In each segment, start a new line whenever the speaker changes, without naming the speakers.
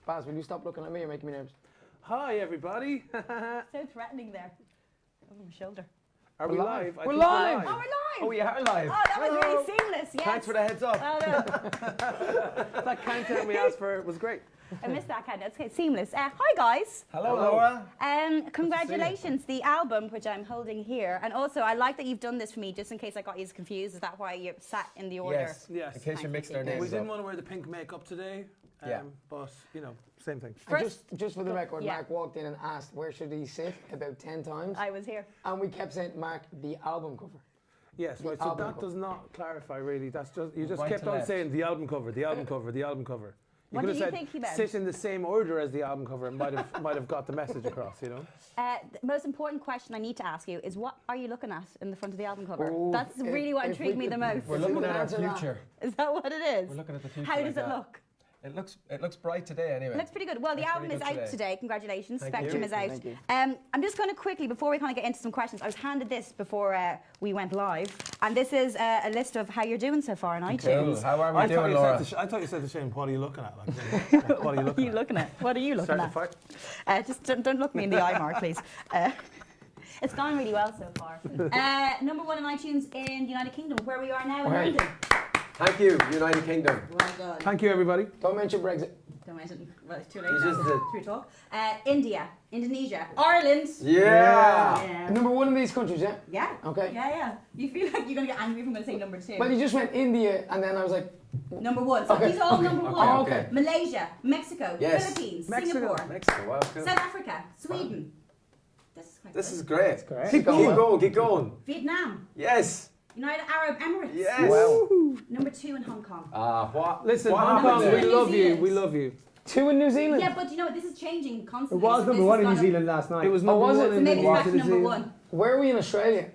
Baz, will you stop looking at me? You're making me nervous.
Hi, everybody.
So threatening there. Over my shoulder.
Are we live? I
We're
think
live.
Oh, we're live!
Oh, we are live.
Oh, that was really seamless, yes.
Thanks for the heads up.
Oh, no.
That countdown we asked for was great.
I missed that kind of. Okay, seamless. Hi, guys.
Hello, Laura.
Congratulations, the album, which I'm holding here. And also, I like that you've done this for me, just in case I got you confused. Is that why you sat in the order?
Yes.
Yes.
In case you're mixing our names
We didn't
up.
want to wear the pink makeup today.
Yeah.
But, you know, same thing.
And just for the record,
yeah.
Mark walked in and asked where should he sit about 10 times.
I was here.
And we kept saying, Mark, the album cover.
Yes,
The
right. So
album
that
cover.
does not clarify really. That's just you just
Right
kept
to
on
left.
saying the album cover, the album cover, the album cover. You
What
could
did
have
you
said
think he meant?
sit in the same order as the album cover and might have got the message across, you know?
The most important question I need to ask you is what are you looking at in the front of the album cover?
Oh,
That's really what
if we
intrigued me
could-
the most.
We're
If you
looking
could
at our
answer that.
future.
Is that what it is?
We're looking at the future.
How
like
does it
that.
look?
It looks bright today anyway.
It looks pretty good. Well, the
Looks
album is
pretty good
out today. Congratulations.
Thank
Spectrum
you.
is out.
Thank you.
I'm just going to quickly, before we kind of get into some questions, I was handed this before we went live. And this is a list of how you're doing so far on iTunes.
Cool. How are we
I
doing, Laura?
thought you said to Shane, what are you looking at? Like, what are you
What are you looking at? What are you looking
Start the
at?
fight.
Just don't look me in the eye, Mark, please. It's gone really well so far. Number one in iTunes in the United Kingdom, where we are now in
Right.
London.
Thank you, United Kingdom.
Well done.
Thank you, everybody.
Don't mention Brexit.
Don't mention, well, it's too late
This
now.
is the-
Should we talk? India, Indonesia, Ireland.
Yeah.
Yeah.
Number one in these countries, yeah?
Yeah.
Okay.
Yeah. You feel like you're going to get angry if I'm going to say number two.
Well, you just went India, and then I was like,
Number one. So
Okay.
these are all number
Okay,
one.
Oh,
okay.
Malaysia, Mexico,
Yes.
Philippines,
Mexico.
Singapore,
Mexico, wow, cool.
South Africa, Sweden. This is quite
This
good.
is great.
great.
Keep going, keep going.
Vietnam,
Yes.
United Arab Emirates.
Yes.
wow.
Number two in Hong Kong.
What?
Listen,
what
Hong
happened
Kong,
there?
we
New
love you.
Zealand.
We love you.
2 in New Zealand.
Yeah, but you know what? This is changing
It
constantly.
was
So
number
this
one
has
in New
gone up-
Zealand last night.
It was
Oh,
number
was
one
it?
So
in
maybe it's
the
back to
New
number
Zealand.
one
Where are we in Australia?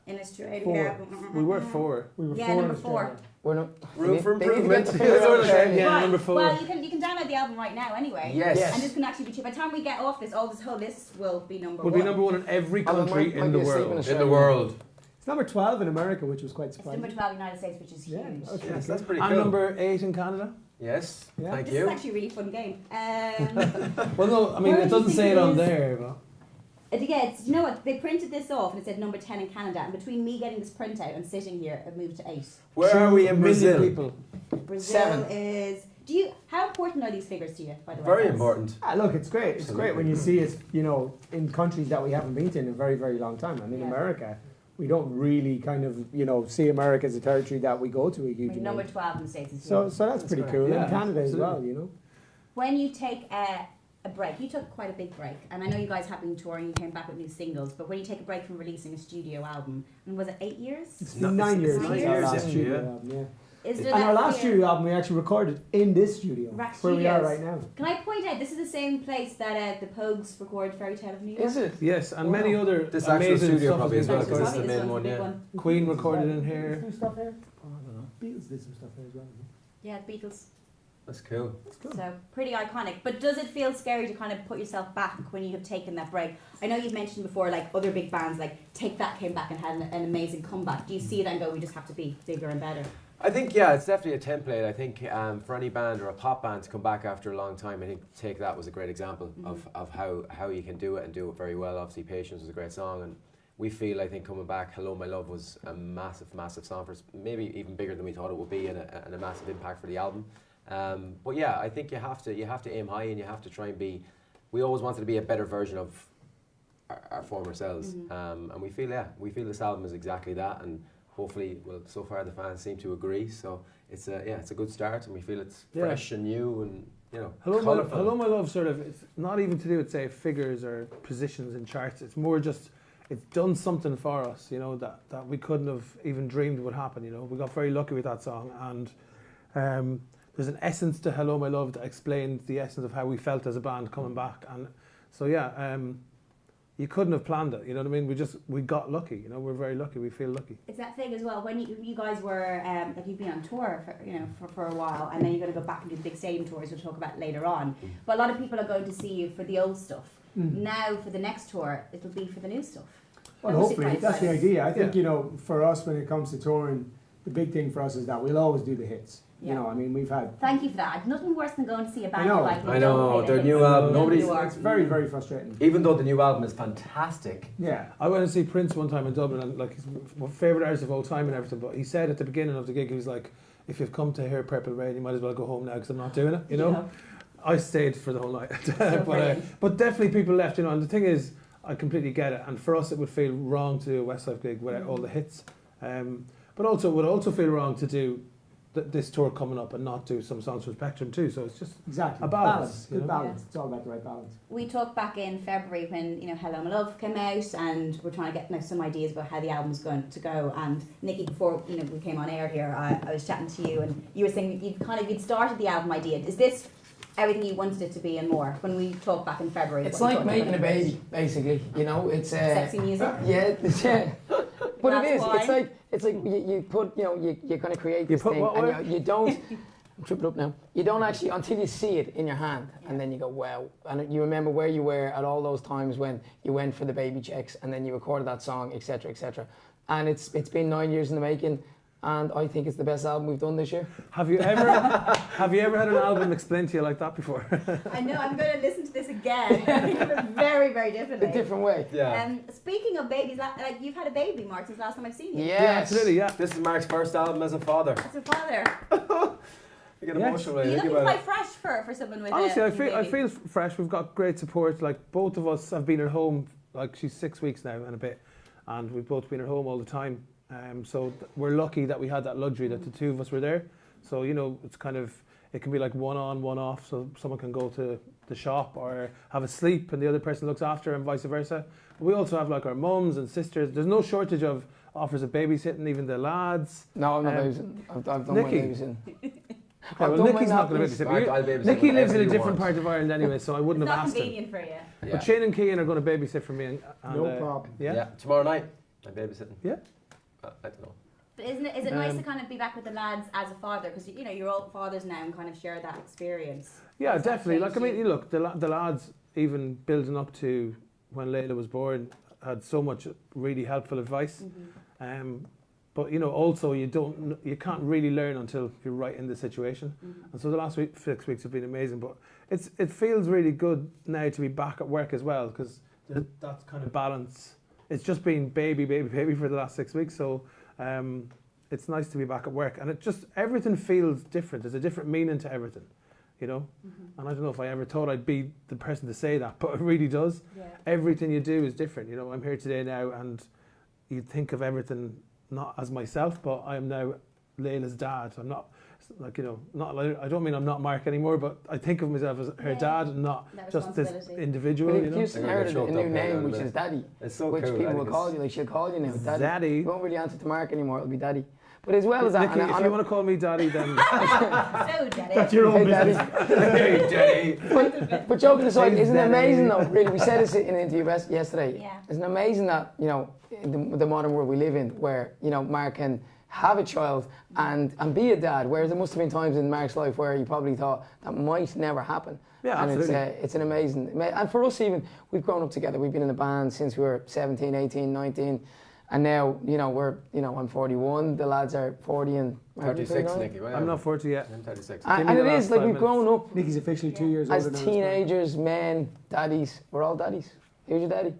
in Australia.
Four.
We were four.
We were
Yeah,
four
number
in
four.
Australia.
We're not.
Room for
they need to get
improvement.
the figure out of Australia.
Yeah,
Right.
number four.
Well, you can download the album right now anyway.
Yes.
And this can actually be cheap. By the time we get off this, all this whole list will be number
We'll
one.
be number one in every
Oh, well,
country
might
in the
be asleep in
world.
Australia.
In the world.
It's number 12 in America, which was quite
It's
surprising.
number 12 in the United States, which is
Yeah,
huge.
okay.
Yes, that's pretty
And
cool.
number 8 in Canada.
Yes.
Yeah.
Thank
This
you.
is actually a really fun game.
Well, no, I mean,
Where
it
do you
doesn't
think
say
it
it on
is?
there, but.
You know what? They printed this off and it said number 10 in Canada. And between me getting this printout and sitting here, it moved to 8.
Where are we in
2 million
Brazil?
people.
Brazil
7.
is. How important are these figures to you, by the way?
Very
guys?
important.
Ah, look, it's great. It's great when you see it, in countries that we haven't been to in a very, very long time. I mean,
Yeah.
America, we don't really kind of, see America as a territory that we go to a
I
huge
mean, number
amount.
12 in the States is
So
huge.
that's pretty
great.
cool.
Yeah,
And Canada as well,
absolutely.
When you take a break, you took quite a big break, and I know you guys have been touring, you came back with new singles, but when you take a break from releasing a studio album, and was it 8 years?
It's
No,
9 years
it's
since
9
our
years,
last
yeah.
studio
Yeah.
album, yeah.
Is there
And
that
our last
fear-
studio album we actually recorded in this studio,
Rack
where we are
Studios.
right now.
Can I point out, this is the same place that the Pogues recorded Fairy Tale of New York?
Is it?
Yes, and many
Wow.
other
This actual
amazing
studio
stuff
probably
has
as
been
well, 'cause this
recorded.
is the main
Probably
one,
this
yeah.
one's the big one.
Queen recorded in here.
Did some stuff here? Oh, I don't know. Beatles did some stuff here as well.
Yeah, the Beatles.
That's cool.
That's cool.
So pretty iconic. But does it feel scary to kind of put yourself back when you have taken that break? I know you've mentioned before, like other big bands, like Take That came back and had an amazing comeback. Do you see that and go, we just have to be bigger and better?
I think, yeah, it's definitely a template. I think for any band or a pop band to come back after a long time, I think Take That was a great example of how you can do it and do it very well. Obviously, Patience was a great song, and we feel, I think, coming back, Hello My Love was a massive, massive song for us, maybe even bigger than we thought it would be, and a massive impact for the album. But yeah, I think you have to aim high, and you have to try and be. We always wanted to be a better version of our former selves, and we feel this album is exactly that, and hopefully, well, so far the fans seem to agree. So it's a good start, and we feel it's fresh and new, and colourful.
Hello, My Love sort of, it's not even to do with, say, figures or positions in charts. It's more just, it's done something for us, that we couldn't have even dreamed would happen, We got very lucky with that song, and there's an essence to Hello, My Love that explains the essence of how we felt as a band coming back. And so, you couldn't have planned it, you know what I mean? We got lucky, we're very lucky, we feel lucky.
It's that thing as well, when you guys were, like you've been on tour for a while, and then you're going to go back and do the big stadium tours we'll talk about later on. But a lot of people are going to see you for the old stuff. Now for the next tour, it'll be for the new stuff.
Well,
That was
hopefully,
quite
that's the
exciting.
idea. I think, for us, when it comes to touring, the big thing for us is that we'll always do the hits.
Yeah.
You know, I mean, we've had.
Thank you for that. Nothing worse than going to see a band
I know.
you like.
I know, their new album, nobody's-
It's very, very frustrating.
Even though the new album is fantastic.
Yeah.
I went to see Prince one time in Dublin, and like he's my favourite artist of all time and everything. But he said at the beginning of the gig, he was like, "If you've come to hear Purple Rain, you might as well go home now because I'm not doing it." You know.
Yeah.
I stayed for the whole night,
brilliant.
but definitely people left. You know, and the thing is, I completely get it. And for us, it would feel wrong to do a Westlife gig without all the hits. But also, it would also feel wrong to do this tour coming up and not do some songs from Spectrum too. So it's just
Exactly.
a balance. you
Good
know?
balance. It's all about the right balance.
We talked back in February when Hello My Love came out, and we're trying to get some ideas about how the album's going to go. And Nikki, before we came on air here, I was chatting to you, and you were saying you'd started the album idea. Is this everything you wanted it to be and more? When we talked back in February,
It's
what we
like
talked
making a
about it.
baby, basically. You know, it's
Sexy music.
Yeah, yeah. But it
That's
is.
why.
It's like you put you kind of create
You
this
put
thing,
what
and you don't. I'm tripping up now. You don't actually until you see it in your hand, and then you go, wow. And you remember where you were at all those times when you went for the baby checks, and then you recorded that song, etc., etc. And it's been 9 years in the making. And I think it's the best album we've done this year.
Have you ever had an album explained to you like that before?
I know, I'm going to listen to this again. I think of it very, very differently.
A different way.
Yeah.
Speaking of babies, like you've had a baby, Mark, since last time I've seen you.
Yes.
Yeah, absolutely. Yeah.
This is Mark's first album as a father.
As a father.
You get
Yes.
emotional when you
You're
think
looking
about
quite
it.
fresh for someone with
Honestly,
a
I feel
baby.
fresh. We've got great support. Like both of us have been at home. Like she's 6 weeks now and a bit, and we've both been at home all the time. So we're lucky that we had that luxury that the two of us were there. So it's kind of it can be like one on, one off. So someone can go to the shop or have a sleep, and the other person looks after, and vice versa. But we also have like our mums and sisters. There's no shortage of offers of babysitting. Even the lads.
No, I'm not
Um,
babysitting. I've done
Nikki.
my babysitting.
Okay, well, Nikki's not going to babysit.
Mark,
but
I'll babysit
Nikki lives in
whenever
a
you
different
want.
part of Ireland anyway, so I
It's
wouldn't have
not
asked him.
convenient for you.
Yeah.
But Shane and Cian are going to babysit for me. And,
No problem.
Yeah.
Tomorrow night, I'm babysitting.
Yeah.
I don't know.
But is it nice to
Um,
kind of be back with the lads as a father? Because you're all fathers now and kind of share that experience.
Yeah,
Has that
definitely. Like, I
changed
mean,
you?
you look, the lads, even building up to when Layla was born, had so much really helpful advice. But also you can't really learn until you're right in the situation. And so the last 6 weeks have been amazing. But it feels really good now to be back at work as well, because that kind of balance. It's just been baby for the last 6 weeks. So it's nice to be back at work, and everything feels different. There's a different meaning to everything. And I don't know if I ever thought I'd be the person to say that, but it really does.
Yeah.
Everything you do is different. I'm here today now, and you think of everything not as myself, but I am now Layla's dad. I'm not I don't mean I'm not Mark anymore, but I think of myself as her
Yeah.
dad and not
That
just this
responsibility.
individual.
But you've just
They're gonna get
inherited
choked
a
up
new
here in a
name, which
minute.
is Daddy.
It's so
Which
cool.
people
I
will
think
call
it's-
you. Like she'll call you now, Daddy.
Daddy.
You won't really answer to Mark anymore. It'll be Daddy. But as well as that,
Nikki,
and
if you want to call me Daddy, then
So, Daddy.
That's your own
Hey, Daddy.
business.
Hey, Daddy.
But joking aside,
Hey,
isn't it
Daddy.
amazing though? Really, we said this in an interview yesterday.
Yeah.
Isn't it amazing that in the modern world we live in, where Mark can have a child and be a dad, whereas there must have been times in Mark's life where he probably thought that might never happen.
Yeah,
and
absolutely.
it's an amazing, and for us even, we've grown up together. We've been in a band since we were 17, 18, 19. And now, we're, I'm 41, the lads are 40 and...
36, Nicky. Well,
I'm not 40 yet.
I'm 36.
And,
Give me
and
the
it
last
is, like,
5
we've grown up
Nikki's officially 2 years
as
older than us.
teenagers, men, daddies. We're all daddies. Who's your daddy?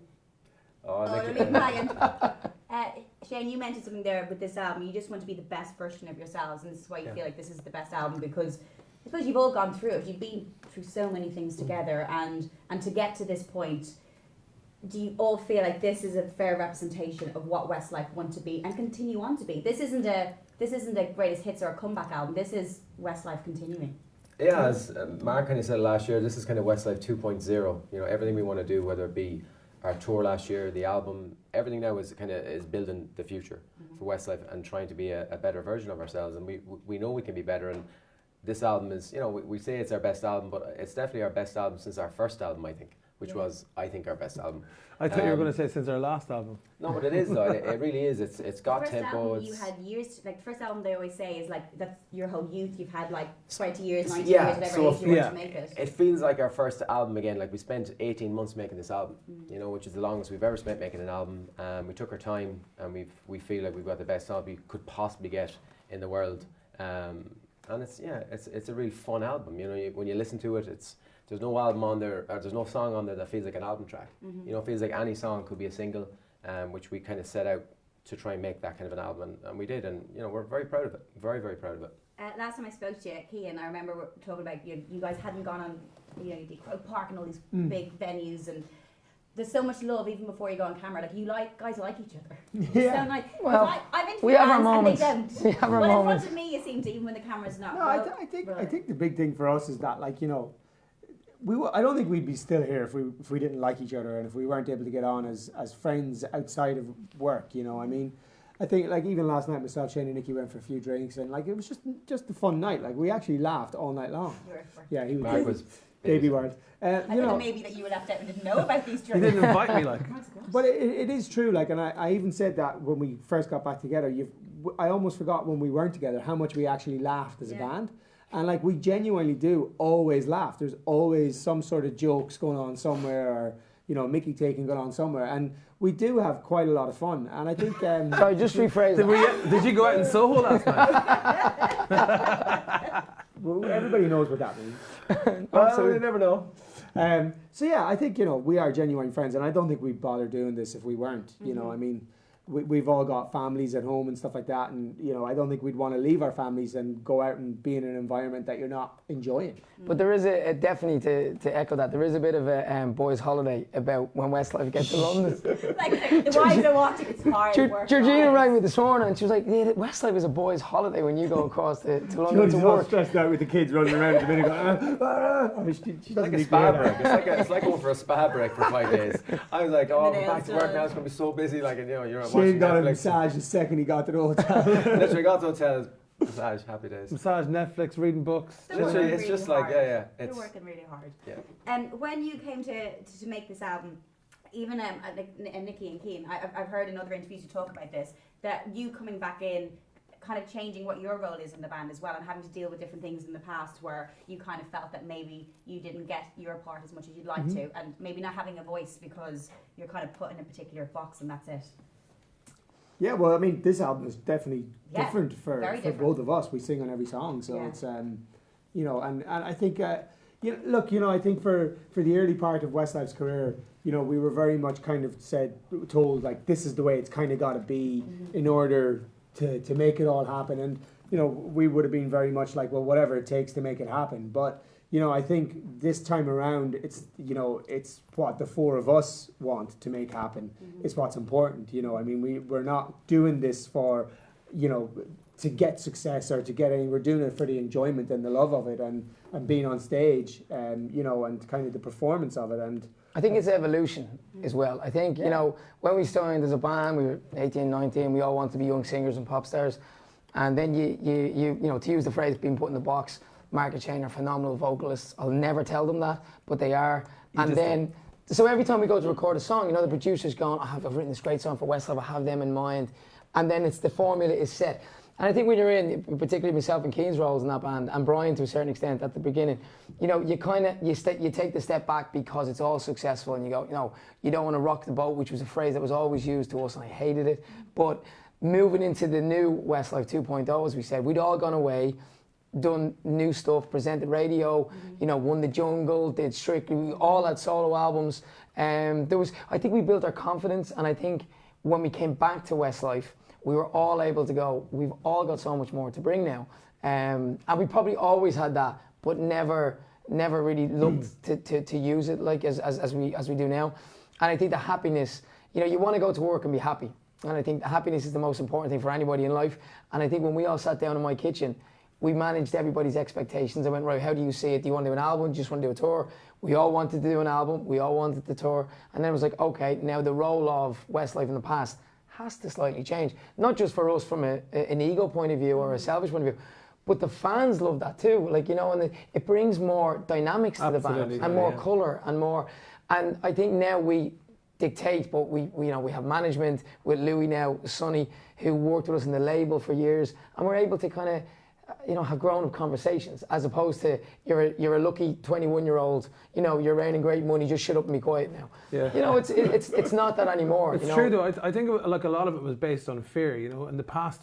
Oh,
Oh,
Nicky.
let me Brian. Shane, you mentioned something there with this album. You just want to be the best version of yourselves, and this is why you feel like this is the best album, because I suppose you've all gone through it. You've been through so many things together, and to get to this point, do you all feel like this is a fair representation of what Westlife want to be and continue on to be? This isn't a greatest hits or a comeback album. This is Westlife continuing.
Yeah, as Mark kind of said last year, this is kind of Westlife 2.0. Everything we want to do, whether it be our tour last year, the album, everything now is building the future for Westlife and trying to be a better version of ourselves. And we know we can be better. And this album is, we say it's our best album, but it's definitely our best album since our first album, I think, which was, I think, our best album.
I thought you were going to say since our last album.
No, but it is though. It really is. It's got
First
tempo.
album you had years, like the first album they always say is like that's your whole youth. You've had like 20 years, 90
Yeah,
years, whatever
so
age you want
yeah.
to make it.
It feels like our first album again. Like we spent 18 months making this album, which is the longest we've ever spent making an album. We took our time, and we feel like we've got the best sound we could possibly get in the world. And it's a really fun album. You know, when you listen to it, there's no album on there, or there's no song on there that feels like an album track. You know, it feels like any song could be a single, which we kind of set out to try and make that kind of an album, and we did, and you know, we're very proud of it. Very, very proud of it.
Last time I spoke to you, Cian, I remember we were talking about you guys hadn't gone on, you know, the Croke Park and all these big venues, and there's so much love even before you go on camera. Like, guys like each other.
Yeah.
So nice.
Well,
I've interviewed
we have our
bands
moments.
and they don't.
We have our
But
moments.
in front of me, you seem to, even when the camera's not.
No, I think the big thing for us is that, like, you know, I don't think we'd be still here if we didn't like each other and if we weren't able to get on as friends outside of work. You know, I mean, I think, like, even last night, myself, Shane and Nicky went for a few drinks, and like, it was just a fun night. Like, we actually laughed all night long. Yeah, he
Mark was
baby word.
I
You
thought
know,
maybe that you were left out and didn't know about these
He
drinks.
didn't invite me, like.
but it is true. Like, and I even said that when we first got back together. I almost forgot when we weren't together how much we actually laughed as a band. And like, we genuinely do always laugh. There's always some sort of jokes going on somewhere, or, you know, Mickey taking going on somewhere, and we do have quite a lot of fun. And I think
Sorry, just rephrase that.
Did you go out in Soho last night?
well, everybody knows what that means.
Well, you never know.
So yeah, I think, you know, we are genuine friends, and I don't think we'd bother doing this if we weren't. You know, I mean, we've all got families at home and stuff like that, and you know, I don't think we'd want to leave our families and go out and be in an environment that you're not enjoying.
But there is a definitely to echo that, there is a bit of a boys' holiday about when Westlife gets to London.
Like, the wives are watching, it's hard work.
Georgina
guys.
rang me this morning and she was like, yeah, Westlife is a boys' holiday when you go across to London to
She's all
work.
stressed out with the kids running around at the minute going, she
It's like
doesn't
a
need
spa
to hear
break.
that.
It's like going for a spa break for 5 days. I was like, oh,
And the
I'm back to
nails
work now.
done.
It's going to be so busy. Like, and, you know, you're
Shane
watching
got a
Netflix.
massage the second he got to the hotel.
Literally got to the hotel. Massage, happy days.
Massage, Netflix, reading books.
They're
Literally,
working
it's just
really
like,
hard.
yeah.
They're
It's,
working really hard.
yeah.
And when you came to make this album, even like Nicky and Cian, I've heard in other interviews you talk about this, that you coming back in, kind of changing what your role is in the band as well, and having to deal with different things in the past where you kind of felt that maybe you didn't get your part as much as you'd like to, and maybe not having a voice because you're kind of put in a particular box and that's it.
Yeah, well, I mean, this album is definitely
Yeah,
different for
different.
both of us. We sing on every song, so
Yeah.
it's you know, and I think you know, look, you know, I think for the early part of Westlife's career, you know, we were very much kind of told like, this is the way it's kind of got to be in order to make it all happen, and you know, we would have been very much like, well, whatever it takes to make it happen. But you know, I think this time around, it's, you know, it's what the four of us want to make happen. It's what's important. You know, I mean, we're not doing this for, you know, to get success or to get any. We're doing it for the enjoyment and the love of it, and being on stage, you know, and kind of the performance of it. And
I think it's evolution as well. I think, you know, when we started as a band, we were 18, 19, we all wanted to be young singers and pop stars. And then you know, to use the phrase being put in the box, Mark and Shane are phenomenal vocalists. I'll never tell them that, but they are. And then, so every time we go to record a song, you know, the producer's gone, I've written this great song for Westlife, I have them in mind. And then it's the formula is set. And I think when you're in, particularly myself and Cian's roles in that band, and Brian to a certain extent at the beginning, you know, you kind of, you take the step back because it's all successful, and you go, you know, you don't want to rock the boat, which was a phrase that was always used to us, and I hated it. But moving into the new Westlife 2.0, as we said, we'd all gone away, done new stuff, presented radio, you know, won the Jungle, did Strictly, we all had solo albums. I think we built our confidence, and I think when we came back to Westlife, we were all able to go, we've all got so much more to bring now. And we probably always had that, but never really looked to use it like as we do now. And I think the happiness, you know, you want to go to work and be happy. And I think happiness is the most important thing for anybody in life. And I think when we all sat down in my kitchen, we managed everybody's expectations. I went, right, how do you see it? Do you want to do an album? Do you just want to do a tour? We all wanted to do an album. We all wanted the tour. And then it was like, okay, now the role of Westlife in the past has to slightly change. Not just for us from an ego point of view or a selfish point of view, but the fans love that too. Like, you know, and it brings more dynamics to the band and more colour and more. And I think now we dictate, but we you know, we have management with Louis now, Sonny, who worked with us in the label for years, and we're able to kind of, you know, have grown-up conversations, as opposed to you're a lucky 21-year-old, you know, you're earning great money, just shut up and be quiet now.
Yeah.
You know, it's not that anymore.
It's
you know?
true though. I think like a lot of it was based on fear. You know, in the past,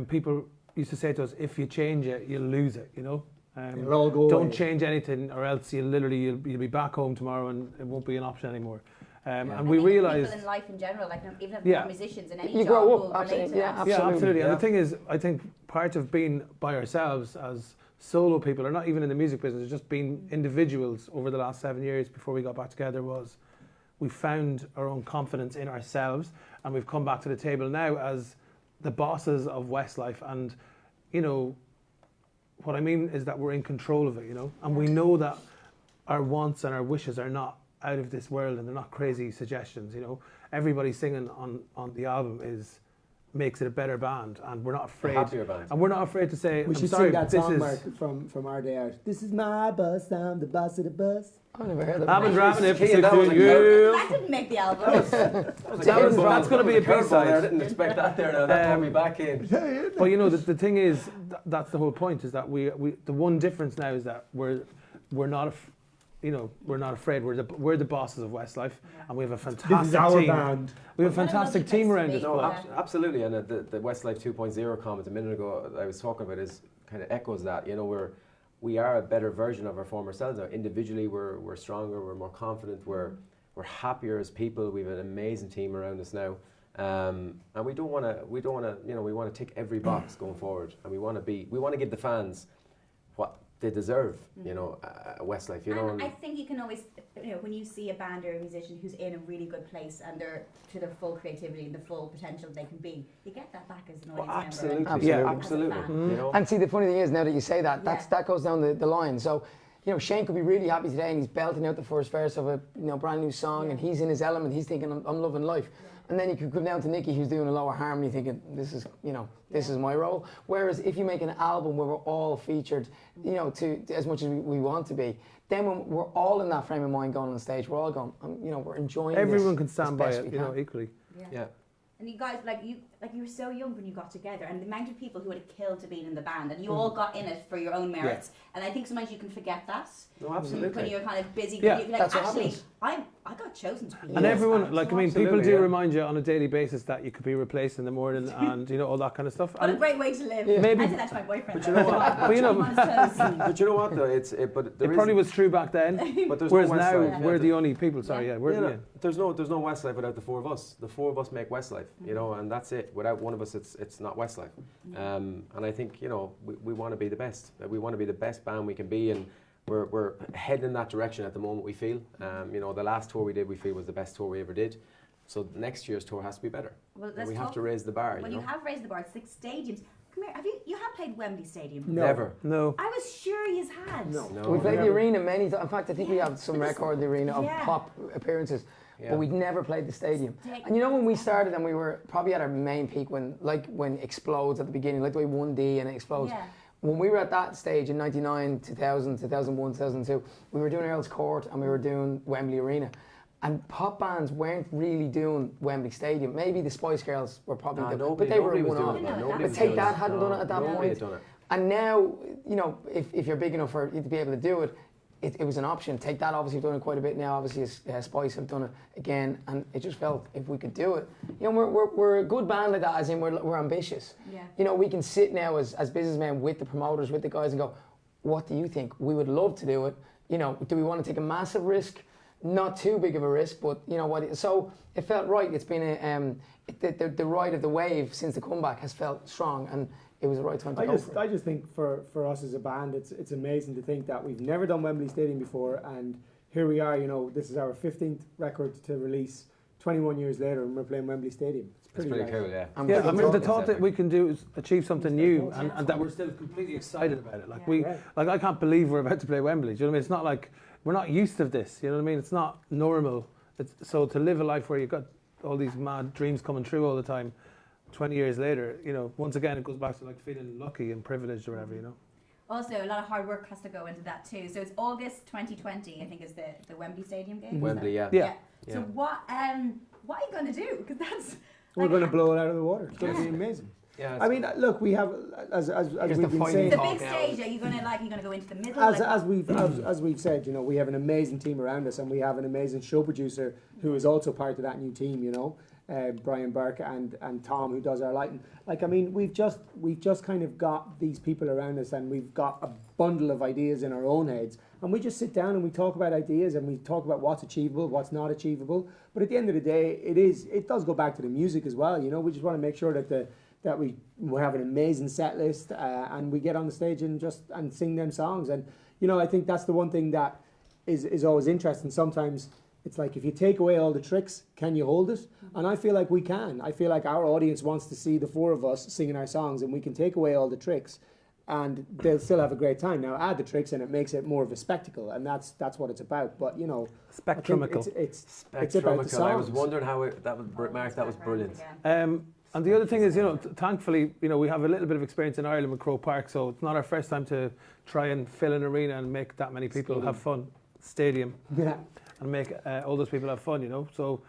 people used to say to us, if you change it, you'll lose it, you know.
It'll all go
Don't
away.
change anything, or else you'll be back home tomorrow and it won't be an option anymore. And
I
we
think
realised,
people in life in general, like even if
Yeah.
they're musicians in any
You
job,
grow
will
up,
relate
absolutely,
to
yeah,
that.
yeah, absolutely.
Yeah.
And the thing is, I think part of being by ourselves as solo people, or not even in the music business, just being individuals over the last 7 years before we got back together, was we found our own confidence in ourselves, and we've come back to the table now as the bosses of Westlife. And you know, what I mean is that we're in control of it, you know, and we know that our wants and our wishes are not out of this world, and they're not crazy suggestions, you know. Everybody singing on the album makes it a better band, and we're not afraid.
happier band.
And we're not afraid to say,
We
I'm
should
sorry,
sing that
this
song,
is...
Mark, from Our Day Out. This is my bus, I'm the boss of the bus.
I never heard of
I've been
that.
driving it for
Key, that was
16
a
years.
That didn't make the album.
That's going to be a
curveball there. I
B-side.
didn't expect that there. Now that brought me back in.
But you know, the thing is, that's the whole point, is that we the one difference now is that we're not, we're not afraid. We're the bosses of Westlife, and we have a fantastic
This is our
team.
band.
We have a
What a
fantastic
lovely
team
place
around
to
us.
be.
No,
Yeah.
absolutely. And the Westlife 2.0 comment a minute ago I was talking about is kind of echoes that. You know, we are a better version of our former selves now. Individually, we're stronger, we're more confident, we're happier as people. We have an amazing team around us now, and we don't want to, we want to tick every box going forward, and we want to give the fans what they deserve. You know, Westlife. You know,
And I think you can always, when you see a band or a musician who's in a really good place and they're to their full creativity and the full potential they can be, you get that back as an audience member.
absolutely,
Absolutely.
yeah,
As a
absolutely.
fan.
You know,
And see, the funny thing is, now that you say that,
Yeah.
that goes down the line. So, Shane could be really happy today, and he's belting out the first verse of a brand new song, and he's in his element. He's thinking, I'm loving life. And then you could come down to Nicky, who's doing a lower harmony, thinking, this is my role. Whereas if you make an album where we're all featured, to as much as we want to be, then when we're all in that frame of mind going on stage, we're all going, we're enjoying
Everyone
this
can stand
as
by
best
it,
we can.
equally.
yeah.
And you guys, you were so young when you got together, and the amount of people who would have killed to be in the band, and you all got in it for your own merits. And I think sometimes you can forget that.
No, absolutely.
When you're kind of busy,
Yeah,
you're
that's what
actually,
happens.
I got chosen to be in
And
this
everyone,
band.
people
Absolutely,
do
yeah.
remind you on a daily basis that you could be replaced in the morning, and all that kind of stuff.
What a
And
great way to live.
Maybe-
I said that to my boyfriend.
But you know what?
But you know-
On his toes.
But you know what though? But there
it probably
is-
was true back then,
But there's
whereas
no
now
Westlife.
we're the only people. Sorry,
Yeah.
yeah, we're
Yeah, no,
yeah.
there's no Westlife without the four of us. The four of us make Westlife, and that's it. Without one of us, it's not Westlife. And I think we want to be the best. We want to be the best band we can be, and we're heading in that direction at the moment. We feel, the last tour we did, we feel was the best tour we ever did. So next year's tour has to be better.
Well,
And
let's
we have
talk-
to raise the bar.
Well, you have raised the bar. 6 stadiums. Come here. You have played Wembley Stadium?
No.
Never.
No.
I was sure you had.
No.
No.
We played the
never.
arena many times. In fact, I think we have some record in the arena of
Yeah.
pop appearances,
Yeah.
but we'd never played the stadium.
Take-
And when we started, and we were probably at our main peak when Explodes at the beginning, like the way 1D and it explodes.
Yeah.
When we were at that stage in 99, 2000, 2001, 2002, we were doing Earl's Court and we were doing Wembley Arena. And pop bands weren't really doing Wembley Stadium. Maybe the Spice Girls were probably but they were
nobody was
one
doing
off.
it.
No,
Nobody
but
was
Take
doing
That
it.
hadn't
No,
done it at that
nobody
point.
had done it.
And now, if you're big enough for you to be able to do it, it was an option. Take That, obviously, have done it quite a bit now. Obviously, Spice have done it again, and it just felt if we could do it. We're a good band like that, as in we're ambitious.
Yeah.
We can sit now as businessmen with the promoters, with the guys, and go, what do you think? We would love to do it. Do we want to take a massive risk? Not too big of a risk, but what? So it felt right. It's been the ride of the wave since the comeback has felt strong, and it was the right time to go for it.
I just think for us as a band, it's amazing to think that we've never done Wembley Stadium before, and here we are. This is our 15th record to release. 21 years later, and we're playing Wembley Stadium. It's
It's
pretty,
pretty cool, yeah.
I'm
Yeah,
pretty
I mean, the
excited.
thought that we can do is achieve something new,
Yeah.
and that we're still completely excited about it. Like
Yeah.
I can't believe we're about to play Wembley. Do you know what I mean? It's not like we're not used to this. You know what I mean? It's not normal. So to live a life where you've got all these mad dreams coming true all the time, 20 years later, once again it goes back to like feeling lucky and privileged or whatever.
Also, a lot of hard work has to go into that too. So it's August 2020, I think, is the Wembley Stadium game.
Wembley, yeah.
Yeah.
So what are you going to do? Because that's
We're going to blow it out of the water. It's going to be
Yeah.
amazing.
Yeah,
I mean, look, we have as
Here's
we've
the
been
fighting
saying,
the
talk
big
now.
stage. Are you going to go into the middle?
as we've said, we have an amazing team around us, and we have an amazing show producer who is also part of that new team. Brian Burke and Tom, who does our lighting. Like, I mean, we've just kind of got these people around us, and we've got a bundle of ideas in our own heads, and we just sit down and we talk about ideas, and we talk about what's achievable, what's not achievable. But at the end of the day, it does go back to the music as well. You know, we just want to make sure that we have an amazing set list, and we get on the stage and sing them songs. And you know, I think that's the one thing that is always interesting. Sometimes it's like, if you take away all the tricks, can you hold it? And I feel like we can. I feel like our audience wants to see the four of us singing our songs, and we can take away all the tricks, and they'll still have a great time. Now add the tricks, and it makes it more of a spectacle, and that's what it's about. But you know,
Spectrumical.
It's about the songs.
I was wondering how that was, Mark. That was brilliant.
And the other thing is, you know, thankfully, you know, we have a little bit of experience in Ireland with Croke Park, so it's not our first time to try and fill an arena and make that many people have fun. Stadium.
Yeah.
And make all those people have fun, you know. So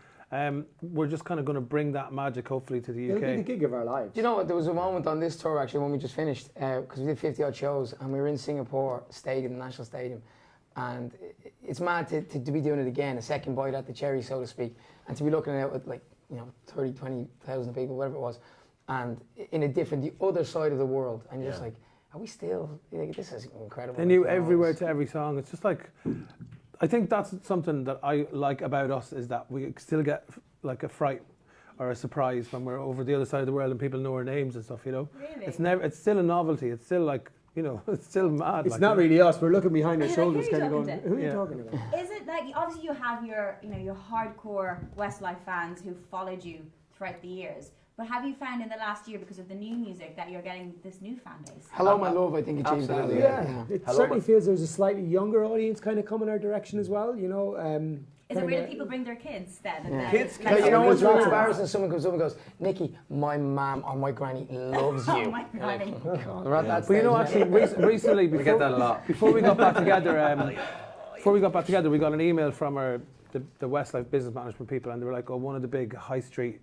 we're just kind of going to bring that magic, hopefully, to the UK.
It'll be the gig of our lives.
Do you know what? There was a moment on this tour actually when we just finished, because we did 50 odd shows, and we were in Singapore Stadium, National Stadium, and it's mad to be doing it again, a second bite at the cherry, so to speak, and to be looking at it with, like, you know, 30, 20,000 people, whatever it was, and in the other side of the world, and you're just like, are we still, like, this is incredible.
They knew every word to every song. It's just like, I think that's something that I like about us, is that we still get like a fright or a surprise when we're over the other side of the world and people know our names and stuff, you know.
Really?
It's still a novelty. It's still like, you know, it's still mad.
It's
like,
not really us. We're looking behind our
Like,
shoulders,
who are
kind
you
of going,
talking to?
"Who are you
Yeah.
talking about?"
Is it like, obviously you have your, you know, your hardcore Westlife fans who followed you throughout the years, but have you found in the last year, because of the new music, that you're getting this new fan base?
Hello, My Love, I think achieved that.
Absolutely,
Yeah, it
Hello,
certainly
Ma-
feels there's a slightly younger audience kind of coming our direction as well. You know,
Is it weird that people bring their kids then? And
Yeah.
then
Kids
like,
But you know
Yeah,
what's
there's
really
lots of-
embarrassing? Someone comes up and goes, "Nikki, my mum or my granny loves you."
Oh my God.
We're at that
But you know,
stage now.
actually, recently,
We get that a lot.
before we got back together, we got an email from the Westlife business management people, and they were like, "Oh, one of the big high street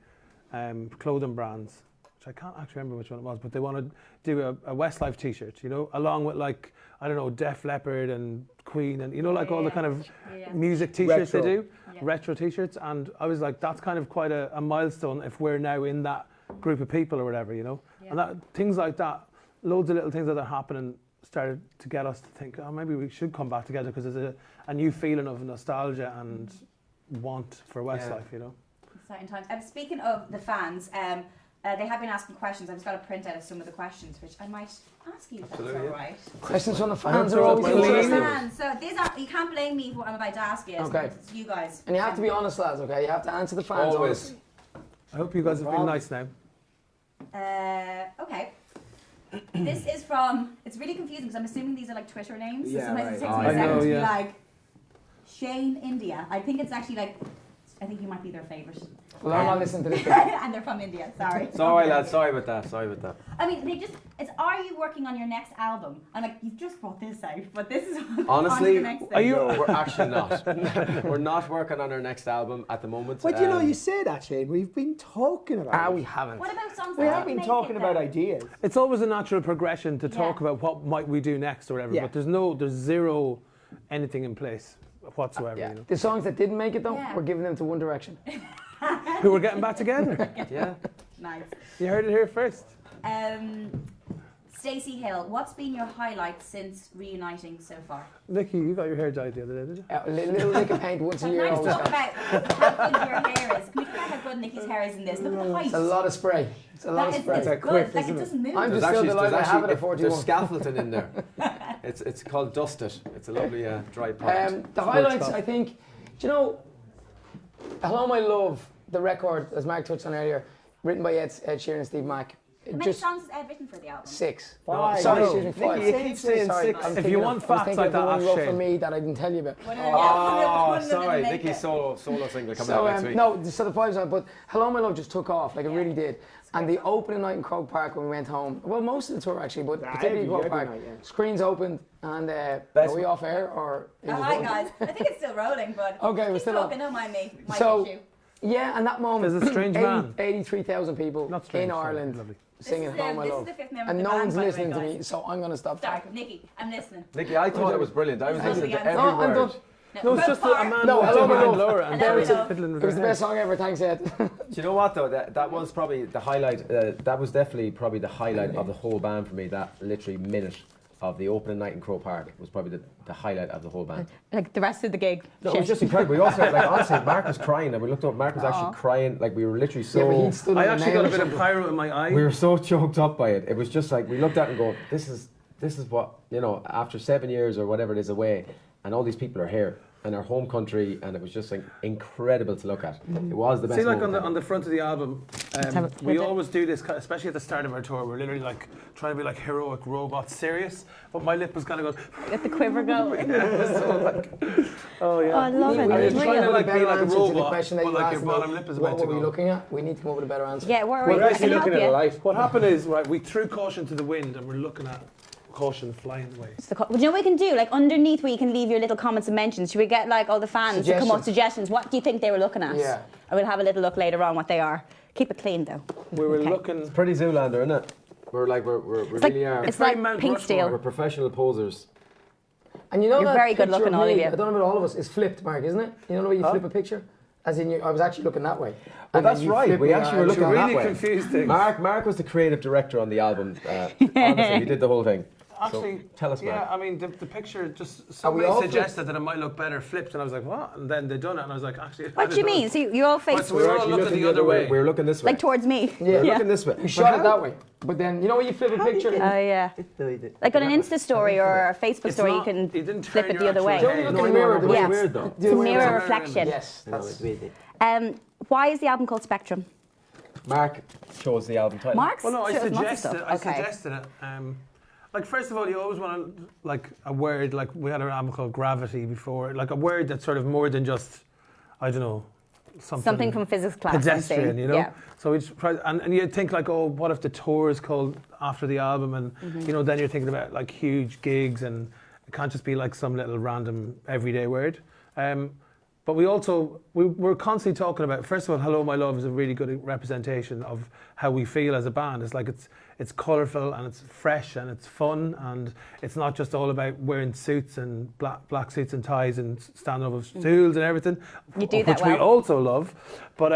clothing brands, which I can't actually remember which one it was, but they want to do a Westlife T-shirt, you know, along with, like, I don't know, Def Leppard and Queen, and you know, like all the kind of music T-shirts
Retro.
they do,
Yeah.
retro T-shirts." And I was like, that's kind of quite a milestone if we're now in that group of people or whatever, you know.
Yeah.
And that things like that, loads of little things that are happening, started to get us to think, oh, maybe we should come back together, because there's a new feeling of nostalgia and want for Westlife, you know.
Exciting times. Speaking of the fans, they have been asking questions. I've just got a print out of some of the questions, which I might ask you if that's
Absolutely,
all
yeah.
right.
Questions from the fans
Answer
are
all
always
my
interesting.
leads.
Fans. So these are, you can't blame me for what I'm about to ask you.
Okay.
It's you guys.
And you have to be honest, lads, okay? You have to answer the fans
Always.
honestly.
I hope you guys have been nice now.
Okay. This is from, it's really confusing because I'm assuming these are like Twitter names. So
Yeah,
sometimes
right.
it takes
Oh,
me a
I
second
know,
to be
yeah.
like, Shane India. I think it's actually like, I think you might be their favourite.
Well, I'm not listening to this.
And they're from India, sorry.
Sorry, lads. Sorry about that.
I mean, are you working on your next album? I'm like, you've just brought this out, but this is
Honestly,
on to the next thing.
are you-
No, we're actually not. We're not working on our next album at the moment.
But you know, you say that, Shane. We've been talking about it.
We haven't.
What about songs
We
that
have
didn't
been
make
talking
it
about
then?
ideas.
It's always a natural progression to talk
Yeah.
about what might we do next or whatever,
Yeah.
but there's zero anything in place whatsoever, you know.
The songs that didn't make it though,
Yeah.
we're giving them to One Direction.
Who we're getting back together.
Yeah.
Nice.
You heard it here first.
Stacey Hill, what's been your highlight since reuniting so far?
Nikki, you got your hair dyed the other day, did you?
A little lick of paint once a
Can
year
I just
always
talk
helps.
about how good your hair is? Can we talk about how good Nikki's hair is in this? Look at the height.
It's a lot of spray. It's a lot of
That is,
spray.
it's
a
good.
quiff,
Like
isn't
it
it?
doesn't move.
I'm
There's
just still
actually,
delighted I have it at
there's
41.
scaffolding in there. It's called Dusted. It's a lovely dry product.
The highlights, I think, do you know, Hello My Love, the record, as Mark touched on earlier, written by Ed Sheeran and Steve Mac.
How many songs has Ed written for the album?
6.
Five.
Sorry,
No.
excuse me, 5.
Nikki, you keep saying
Sorry,
6.
I'm
If
thinking
you
of-
want
I was
facts
thinking
like
of the
that,
one
ask
wrote for
Shane.
me that I didn't tell you about.
Oh,
One
sorry.
didn't make
Nikki's
it.
solo single coming out next week.
No, so the 5 songs, but Hello My Love just took off, like it really did. And the opening night in Croke Park when we went home, well, most of the tour actually, but particularly Croke
every
Park,
night, yeah.
screens opened and are we off air or? Is it
Hi
on?
guys, I think it's still rolling, but
Okay, we're
keep
still on.
talking, don't mind me. My
So-
issue.
Yeah, and that moment,
There's a strange man.
83,000 people
Not strange,
in
sorry,
Ireland
lovely.
singing
This is
Hello My
this is
Love.
the fifth member of
And
the
no
band,
one's
by the way,
listening to
guys.
me, so I'm going to stop
Sorry,
that.
Nikki, I'm listening.
Nikki, I thought it was brilliant. I was
That's
listening
the
to
answer.
every
No, I'm
word.
done.
No, it's just a man
No,
walked
hello,
in behind
hello.
Laura and
Hello,
started
hello.
fiddling with
It was
her
the best
head.
song ever, thanks Ed.
Do you know what though? That was probably the highlight. That was definitely probably the highlight of the whole band for me. That literally minute of the opening night in Croke Park was probably the highlight of the whole band.
Like the rest of the gig.
No, it was just incredible. We also like honestly, Mark was crying, and we looked up. Mark was actually crying. Like we were literally
Yeah, but
so.
he'd stood
I
on
actually
nail
got a
or
bit of
something.
pyro in my eye.
We were so choked up by it. It was just like we looked at it and go, this is what, you know, after 7 years or whatever it is away, and all these people are here in our home country, and it was just like incredible to look at. It was the best.
See, like
moment
on the front of the album,
have
we
it.
always do this, especially at the start of our tour. We're literally like trying to be like heroic robots, serious. But my lip was kind of going.
Let the quiver go.
Oh yeah.
Oh, I love it.
We
I
need
was
to
trying
come
to
up with
like
a
be
better
like a
answer to the
robot,
question that
but
you
like
asked
your
about
bottom lip is about
what
to
were we
go.
looking at? We need to come up with a better answer.
Yeah,
We're
I can
basically
help
looking at a
you.
light.
What happened is, right, we threw caution to the wind, and we're looking at caution flying away.
Well, do you know what we can do? Like underneath where you can leave your little comments and mentions, should we get like all the fans to come up with suggestions? What do you think they were looking at?
Yeah.
And we'll have a little look later on what they are. Keep it clean though.
We were
Okay.
looking.
Pretty Zoolander, isn't it? We're like we
It's like,
really are.
it's
very
like
Mount
pink
Rushmore.
We're
steel.
professional posers.
And you know
You're
that
very good
picture
looking,
of
all of
me,
you.
I don't know about all of us, is flipped, Mark, isn't it? You know the way you flip a picture? As in, I was actually looking that way.
Well,
And then
that's
you
right.
flip
We
me
actually were
around.
looking that
Really
way.
confused things.
Mark was the creative director on the album. Honestly, he did the whole thing.
Actually,
So, tell us,
yeah,
Mark.
I mean, the picture just
we
somebody
all
suggested that it might look better flipped, and I was like, what? And then they done it, and I was like, actually,
What do you mean? So you're all
Right,
faced
so we were all
actually
looking
looking
the other way.
We were looking this way.
like towards me.
Yeah.
We're looking this way.
You shot it that way. But then, you know when you flip a picture?
Oh yeah. Like on an Insta story or a Facebook
It's
story,
not-
you
you
can
didn't
flip
turn
it
your
the other way.
actual
Don't you
head.
look in the mirror? The way
Yeah.
it's
weird though.
It's a mirror
mirror
reflection.
Yes. That's,
Why is the album called Spectrum?
Mark chose the album title.
Mark's
Well, no, I
chose lots of
suggested,
stuff.
I
Okay.
suggested it. Like, first of all, you always want to, like, a word, like, we had an album called Gravity before, like a word that's sort of more than just, I don't know,
Something from physics class.
pedestrian,
something.
you know?
Yeah.
So we just and you'd think like, oh, what if the tour is called after the album? And, you know, then you're thinking about like huge gigs, and it can't just be like some little random everyday word. But we're constantly talking about, first of all, Hello My Love is a really good representation of how we feel as a band. It's like it's colourful and it's fresh and it's fun, and it's not just all about wearing suits and black suits and ties and standing over stools and everything,
You do
which
that
we
well.
also love. But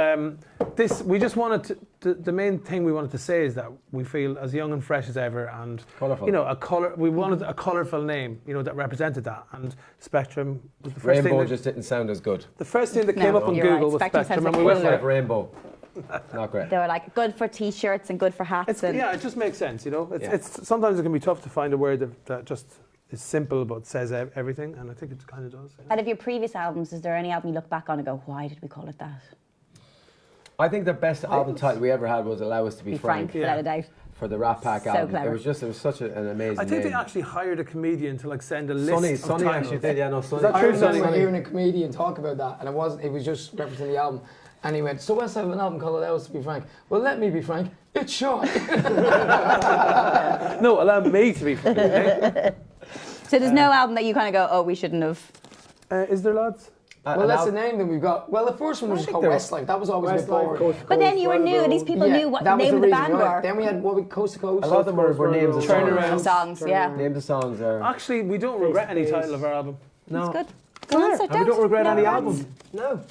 we just wanted the main thing we wanted to say is that we feel as young and fresh as ever, and
Colourful.
you know, we wanted a colourful name, you know, that represented that. And Spectrum was the first
Rainbow
thing.
just didn't sound as good.
The first thing that
No,
came up on
you're right.
Google was
Spectrum
Spectrum,
sounds
and we
like
went
Like
like,
rainbow. Not great.
They were like good for t-shirts and good for hats. And
yeah, it just makes sense, you know.
Yeah.
It's sometimes it can be tough to find a word that just is simple but says everything, and I think it kind of does. Yeah.
Out of your previous albums, is there any album you look back on and go, why did we call it that?
I think the best album title we ever had was Allow Us to Be,
Be Frank,
Yeah.
without a doubt.
for the Rat Pack
So
album.
clever.
It was such an amazing
I think
name.
they actually hired a comedian to like send a list of
Sonny
titles.
actually did, yeah, no, Sonny.
that
I
true,
remember
Sonny?
hearing a comedian talk about that, and it was just referencing the album. And he went, so Westlife have an album called Allow Us to Be Frank. Well, let me be frank, it's short.
No, allow me to be frank. Okay?
So there's no album that you kind of go, oh, we shouldn't have.
Is there, lads?
Well, that's the name that we've got. Well, the first one was just
think
called
there were-
Westlife. That was always a bit
Westlife,
boring.
Coast to
But then
Coast,
you were new, and these people knew what the
that was
name of the
reason,
band
right?
were.
Then we had Coast to Coast.
A lot of them were names of
Turn
songs.
around.
Songs, yeah.
Names of songs are.
Actually, we don't regret any title of our album.
No.
It's good. Go on, sit
And we
down.
don't regret
No
any
worries.
album. No.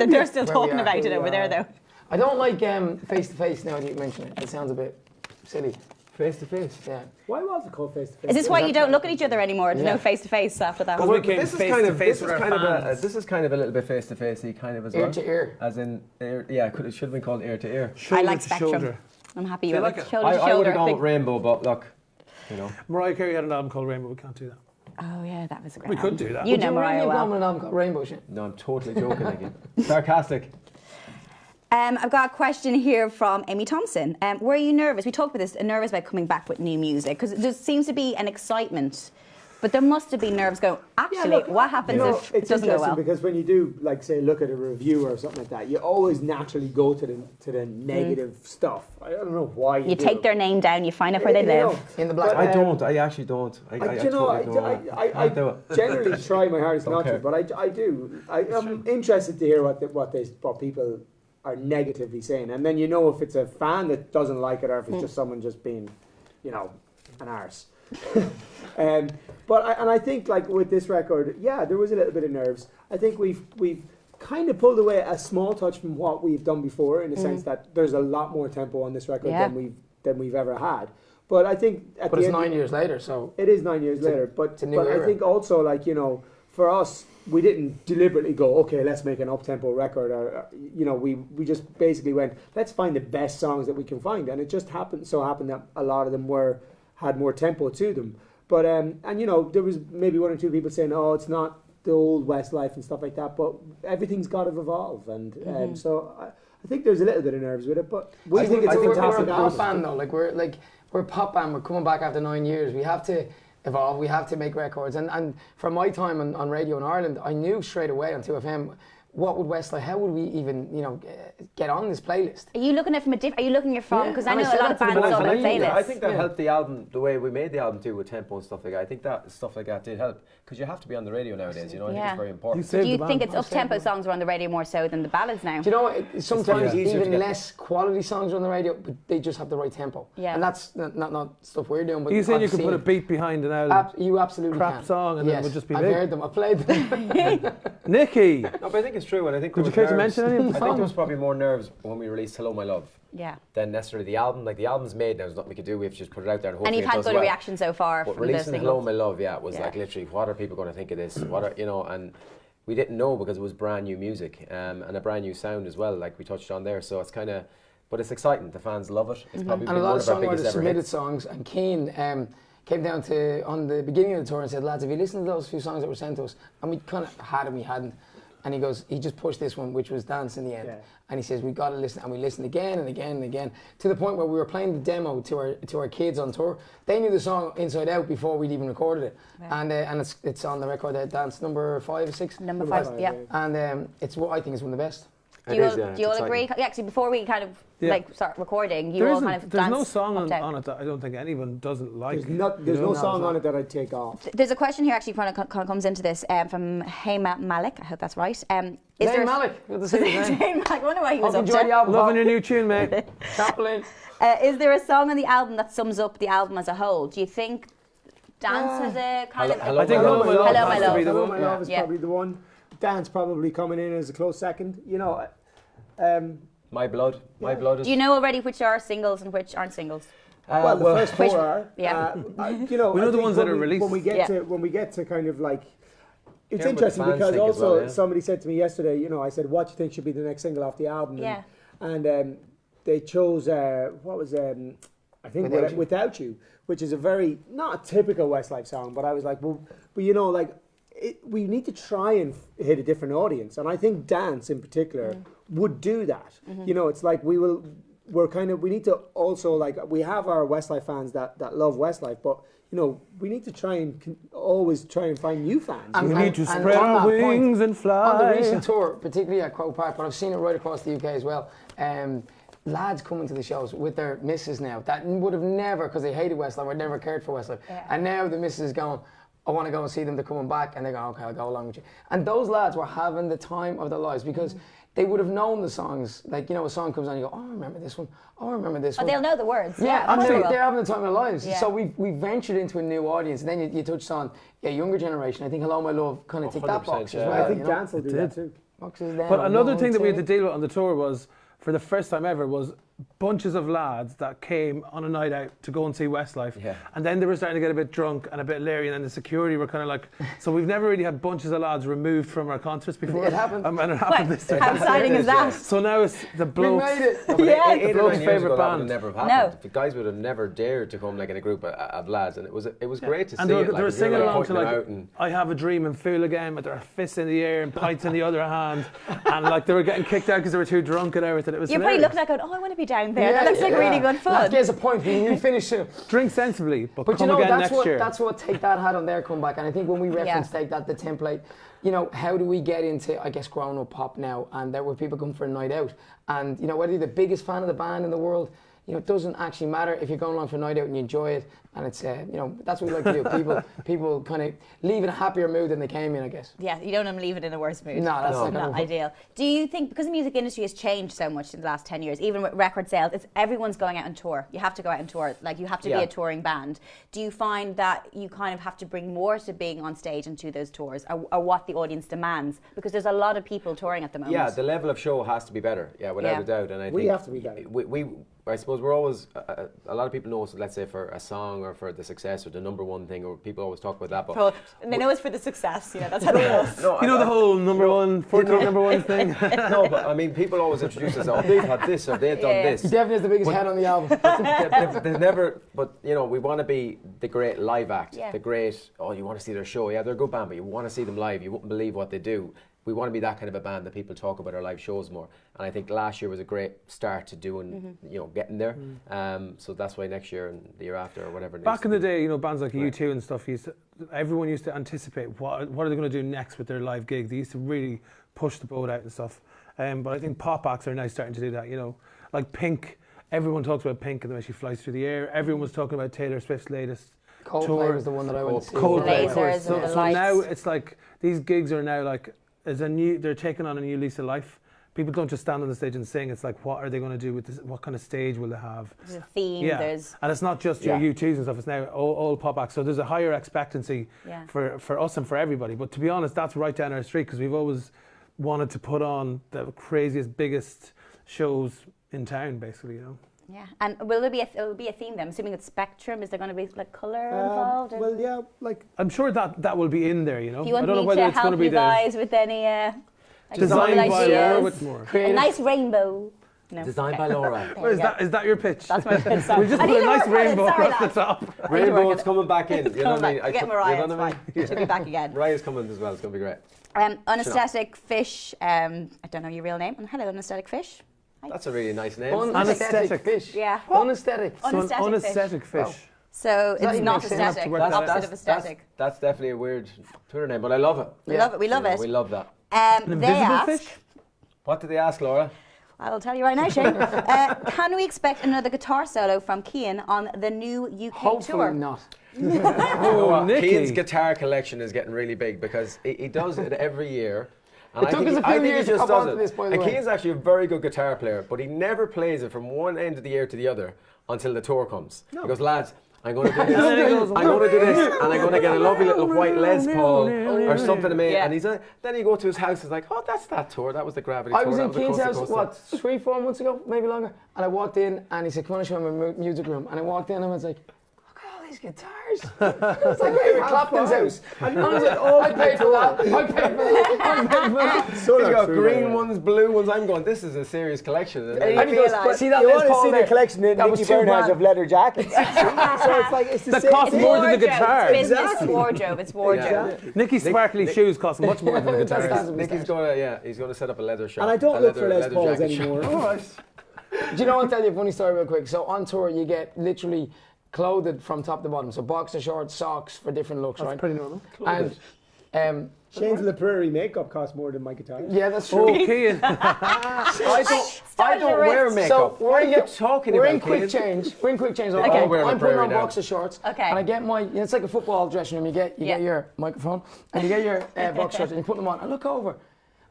They're still
Where we
talking
are.
about it over there, though.
I don't like Face to Face now that you mention it. It sounds a bit silly.
Face to face.
Yeah.
Why was it called Face to Face?
Is this why you don't look at each other anymore? There's
Yeah.
no face to face after that.
Because we came
This is
face
kind
to
of
face
this is
with our
kind of a
fans.
this is kind of a little bit face to facey kind of as well.
Ear to ear.
As in, yeah, it should have been called ear to ear.
I
Shoulder
like
to
Spectrum.
shoulder.
I'm happy
Do
you
you
have
like
it.
it?
Shoulder to
I would
shoulder.
have gone
Big-
with Rainbow, but look, you know.
Mariah Carey had an album called Rainbow. We can't do that.
Oh, yeah, that was a great
We could
album.
do that.
You
Would
know
you really
Mariah
have gone
well.
with an album called Rainbow Shit?
No, I'm totally joking again. Sarcastic.
I've got a question here from Amy Thompson. Were you nervous? We talked about this, nervous about coming back with new music, because there seems to be an excitement, but there must have been nerves going, actually, what happens if it
it's
doesn't go
interesting
well?
because when you do, like, say, look at a review or something like that, you always naturally go to the negative stuff. I don't know why you
You
do.
take their name down, you find out where they
You know,
live.
In the black.
but,
I don't. I actually don't. I
do you know,
totally don't.
I
do it.
generally try my hardest not
Okay.
to, but I do. I'm interested to hear what people are negatively saying, and then you know if it's a fan that doesn't like it or if it's just someone just being, you know, an arse. I think like with this record, yeah, there was a little bit of nerves. I think we've kind of pulled away a small touch from what we've done before, in the sense that there's a lot more tempo on this record than we've ever had. But I think
but it's 9 years later, so
it is 9 years later. But
a new era.
I think also, like, you know, for us, we didn't deliberately go, okay, let's make an up-tempo record, or you know, we just basically went, let's find the best songs that we can find, and it just happened that a lot of them had more tempo to them. But and you know, there was maybe one or two people saying, oh, it's not the old Westlife and stuff like that, but everything's got to evolve, and so I think there's a little bit of nerves with it, but
I think it's a
fantastic
we're a pop band though. We're a pop band. We're coming back after 9 years. We have to evolve. We have to make records. And from my time on radio in Ireland, I knew straight away on 2FM what would Westlife, how would we even, you know, get on this playlist?
Are you looking at it from a different? Are you looking at it from? Because I
and I
know a
said
lot
that
of
to the
bands
boys
don't
when
have
I knew that.
playlists.
I think that helped the album, the way we made the album too, with tempo and stuff like that. I think that stuff like that did help, because you have to be on the radio nowadays, you know. I think it's very important.
Do you think it's up-tempo songs are on the radio more so than the ballads now?
Do you know what? Sometimes
easier to
even
get
less quality songs are on the radio, but they just have the right tempo.
Yeah.
And that's not stuff we're doing. But
Are you saying
I've
you could
seen
put a
it.
beat behind an album?
You absolutely
crap
can.
song and then it
yes,
would just be
I've
big?
heard them. I played them.
Nikki!
No, but I think it's true, and I think
Would
there
you care
was
to
nerves.
mention any of the
I think there was
songs?
probably more nerves when we released Hello My Love
Yeah.
than necessarily the album. Like, the album's made now, there's nothing we can do, we have to just put it out there and hopefully
And you've
it
had
does
good
well.
reaction so far
But
from the
releasing Hello
singles.
My Love, was
Yeah.
like literally, what are people going to think of this? What are, you know, and we didn't know because it was brand new music and a brand new sound as well, like we touched on there. So it's kind of, but it's exciting. The fans love it. It's probably
And
been
a lot
one
of
of our biggest
songwriters
ever
submitted
hits.
songs, and Keane came down to on the beginning of the tour and said, lads, have you listened to those few songs that were sent to us? And we kind of had and we hadn't. And he goes, he just pushed this one, which was Dance in the End.
Yeah.
And he says, we've got to listen. And we listened again and again and again, to the point where we were playing the demo to our kids on tour. They knew the song inside out before we'd even recorded it.
Wow.
And it's on the record, Dance number 5 or 6.
Number 5, yeah.
And it's what I think is one of the best.
Do you all agree? Yeah, actually, before we kind of start recording, you all kind of
There's no
dance
song
up down.
on it that I don't think anyone doesn't like.
There's no song on it that I'd take off.
There's a question here actually kind of comes into this from Hema Malik. I hope that's right. Is
Zayn
there
Malik, good to see you, Zayn.
Zayn Malik, I wonder why he was
Hope
up
you enjoyed the
there.
album.
Loving your
Bob.
new tune, mate.
Chaplin.
Is there a song on the album that sums up the album as a whole? Do you think Dance has a kind of...
Hello,
I think
My
Hello
Love.
My Love
Hello, My
has to
Love.
be the
Hello,
one.
My Love is
Yeah.
probably the one. Dance probably coming in as a close second. You know,
My Blood. My Blood is...
Do you know already which are singles and which aren't singles?
well, the first four are.
Yeah.
You know,
We know
I
the
think
ones that
when
are released.
When we get to kind of like, it's
Yeah, but
interesting
fans
because
think as
also
well, yeah.
somebody said to me yesterday, you know, I said, what do you think should be the next single off the album?
Yeah.
And they chose what was I think Without You, which is a very not a typical Westlife song, but I was like, well, but you know, like we need to try and hit a different audience, and I think Dance in particular would do that. You know, it's like we need to also, like, we have our Westlife fans that love Westlife, but you know, we need to try and always try and find new fans.
And-
We need to
and
spread
on
our
that point,
wings and fly.
On the recent tour, particularly at Croke Park, but I've seen it right across the UK as well, lads coming to the shows with their missus now that would have never, because they hated Westlife, or never cared for Westlife.
Yeah.
And now the missus is going, I want to go and see them, they're coming back, and they go, okay, I'll go along with you. And those lads were having the time of their lives, because they would have known the songs. Like, you know, a song comes on, you go, oh, I remember this one. Oh, I remember this one.
They'll know the words.
Yeah,
of
and
course they will.
they're having the time of their lives.
Yeah.
So we ventured into a new audience. And then you touched on a younger generation. I think Hello My Love kind of ticked that
100%,
box
yeah.
as well.
I think
you know?
Dance will do that
did.
too.
Boxes down,
But another thing that we had to
one,
deal with on the tour was, for the first time ever, was bunches of lads that came on a night out to go and see Westlife.
Yeah.
And then they were starting to get a bit drunk and a bit leery, and then the security were kind of like, so we've never really had bunches of lads removed from our concerts before.
It happened.
And it happened this time.
How exciting is that?
So now it's the
We
blokes.
made it.
No, but
Yeah.
eight or
Bloke's
9 years
favourite
ago, that would
band.
never have
No.
happened. The guys would have never dared to come like in a group of lads, and it was great to
And
see
they
it.
were,
Like,
they were
if you're,
singing
like,
along to
pointing
like,
out and
I Have a Dream and Fool Again, with their fists in the air and pints in the other hand. And like they were getting kicked out because they were too drunk and everything. It was
You're probably
hilarious.
looking at going, oh, I want to be down there. That looks like really good fun.
That gives a point. We finish soon.
Drink sensibly, but
But
come
you know,
again
that's
next
what
year.
that's what Take That had on their comeback. And I think when we reference Take That, the template, you know, how do we get into, I guess, grown up pop now? And there were people come for a night out. And, you know, whether you're the biggest fan of the band in the world, you know, it doesn't actually matter if you're going along for a night out and you enjoy it. And it's, that's what we like to do. People kind of leave in a happier mood than they came in, I guess.
Yeah, you don't want to leave it in a worse mood.
No, that's
not ideal. Do you think, because the music industry has changed so much in the last 10 years, even with record sales, everyone's going out on tour. You have to go out on tour. Like, you have to be a touring band. Do you find that you kind of have to bring more to being on stage and to those tours, or what the audience demands? Because there's a lot of people touring at the moment.
Yeah, the level of show has to be better. Yeah, without a doubt. And I think
We have to be better.
I suppose we're always, a lot of people know us, let's say, for a song or for the success or the number one thing, or people always talk about that. But
And they know it's for the success, that's how they know.
No, the whole number one, 14 number one thing.
No, but I mean, people always introduce us, they've had this or they've done this.
He definitely has the biggest head on the album.
They've never, but we want to be the great live act,
Yeah.
the great, you want to see their show. Yeah, they're a good band, but you want to see them live. You wouldn't believe what they do. We want to be that kind of a band that people talk about our live shows more. And I think last year was a great start to doing, getting there. So that's why next year and the year after or whatever.
Back in the day, bands like U2 and stuff, everyone used to anticipate what are they going to do next with their live gig. They used to really push the boat out and stuff. But I think pop acts are now starting to do that, Like Pink, everyone talks about Pink and the way she flies through the air. Everyone was talking about Taylor Swift's latest
Coldplay
tour.
was the one that I went to see.
Coldplay, of
Lasers
course.
and the
So
lights.
now it's like, these gigs are now like, they're taking on a new lease of life. People don't just stand on the stage and sing. It's like, what are they going to do with this? What kind of stage will they have?
There's a theme,
And it's not just your U2s and stuff. It's now all pop acts. So there's a higher expectancy for us and for everybody. But to be honest, that's right down our street, because we've always wanted to put on the craziest, biggest shows in town, basically.
Yeah, and will there be a theme then? I'm assuming it's Spectrum. Is there going to be like colour involved? Or?
Well, yeah, like
I'm sure that will be in there.
Do you want
I don't know
me
whether
to
it's going
help
to be
you guys with any
designed by
ideas?
Laura Whitmore.
A nice rainbow. No.
Designed by Laura.
There you go.
Is that your pitch?
That's my pitch. Sorry.
We just
I
put
need
a
to
nice
work on it,
rainbow
sorry,
across the
lads.
top.
Rainbow is coming back in.
It's coming back. Get Mariah, it's fine. She'll be back again.
Mariah's coming as well. It's going to be great.
Unesthetic Fish. I don't know your real name. Hello, Unesthetic Fish. Hi.
That's a really nice name.
Unesthetic fish.
Yeah.
Unesthetic.
So an
Unesthetic
unesthetic fish.
Oh.
So
that
it's
even
not
make sense?
aesthetic.
We'll have to work that
Opposite of aesthetic.
That's definitely a weird Twitter name, but I love it.
We love it. We love it.
We love that.
An
They
invisible
ask.
fish?
What did they ask, Laura?
I'll tell you right now, Shane. Can we expect another guitar solo from Cian on the new UK
Hopefully
tour?
not.
Oh, Nicky.
Keane's guitar collection is getting really big because he does it every year. And
It took us a few years to come onto this, by the
And
way.
Keane's actually a very good guitar player, but he never plays it from one end of the year to the other until the tour comes. He goes, lads, I'm going to do this, I'm going to do this, and I'm going to get a lovely little white Les Paul or something made.
Yeah.
And then you go to his house, he's like, oh, that's that tour, that was the Gravity
I
tour.
was
that
in
the
Keane's
Coast to
house,
Coast
what, 3-4 months ago, maybe longer, and I walked in and he said, come on, show me my music room. And I walked in and I was like, look at all these guitars. It's like David Clapton's house. And I was like, I paid for that, I paid for that, I paid for that.
He's got green ones, blue ones. I'm going, this is a serious collection. And
And he goes, but see that
you
Les
want to
Paul
see
there?
the collection that
That was
Nicky
$2
Byrne has
grand.
of leather jackets. So it's like it's the
That
same.
costs more than the
Wardrobe.
guitar.
It's business wardrobe. It's wardrobe.
Nicky's sparkly shoes cost much more than the
That's
guitars.
the
Nicky's going to, he's going to set up a leather shop.
And I don't
a
look for Les
leather
Pauls
jacket shop.
anymore.
Do you know, I'll tell you a funny story real quick. So on tour, you get literally clothed from top to bottom. So boxer shorts, socks for different looks,
That's
right?
pretty normal.
And
Shane's La Prairie makeup costs more than my guitar.
yeah, that's true.
Oh, Cian.
I don't wear makeup.
So
What are you talking
we're
about,
in quick
Cian?
change. We're in quick change.
Okay.
I'm
We're in
putting
Prairie
on
now.
boxer shorts.
Okay.
And I get it's like a football dressing room. You get
Yeah.
your microphone and you get your boxer shorts and you put them on. I look over.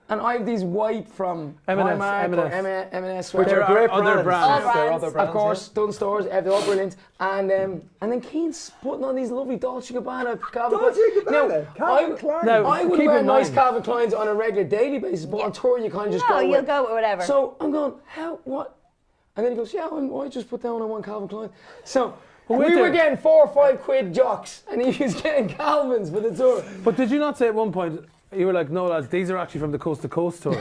And I have these white from
M&S,
Primark or
M&S.
M&S,
Which
whatever.
are
great
other
brands.
brands.
All
They're
brands.
other brands.
Of course, done stores, they're all brilliant. And then Keane's putting on these lovely Dolce & Gabbana Calvin
Dolce &
Klein.
Gabbana? Calvin Klein?
Now,
I would
keep
wear
in
nice
mind-
Calvin Kleins on a regular daily basis, but on tour you kind of just
No,
go
you'll
with.
go with whatever.
So I'm going, what? And then he goes, yeah, I just put down on one Calvin Klein. So we
wait
were
there.
getting 4 or 5 quid jocks, and he was getting Calvins for the tour.
But did you not say at one point, you were like, no lads, these are actually from the Coast to Coast tour.